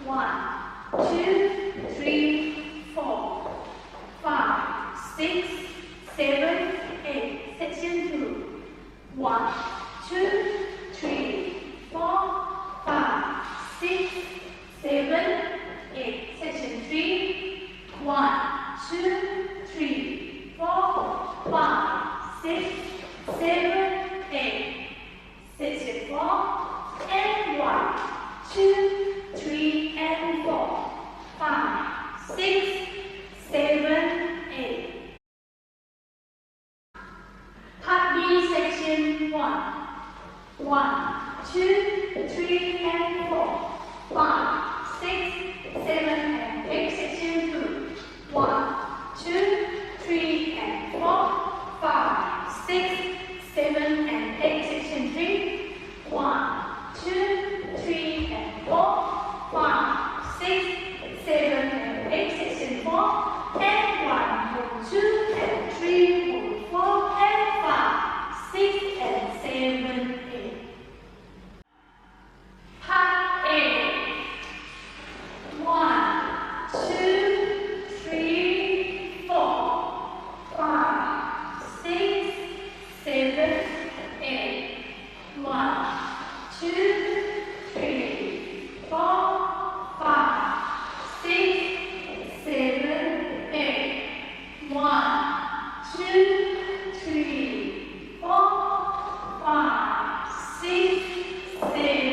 1, 2, 3, 4, 5, 6, 7, 8. Section 2. 1, 2, 3, 4, 5, 6, 7, 8. Section 3. 1, 2, 3, 4, 5, 6, 7, 8. Section 4. And 1, 2, 3, and 4, 5, 6, 7, 8. Part B, section 1. 1, 2, 3, and 4, 5, 6, 7, and 8. Section 2. 1, 2, 3, and 4, 5, 6, 7, and 8. Section 3. 1, 2, 3, and 4, 5, 6, 7, and 8. Section 4. And 1, 2, and 3, 4, and 5, 6, and 7, 8. Part A. 1, 2, 3, 4, 5, 6, 7, 8. 1, 2, 3, 4, 5, 6, 7, 8. 1, 2, 3, 4, 5, 6, 7.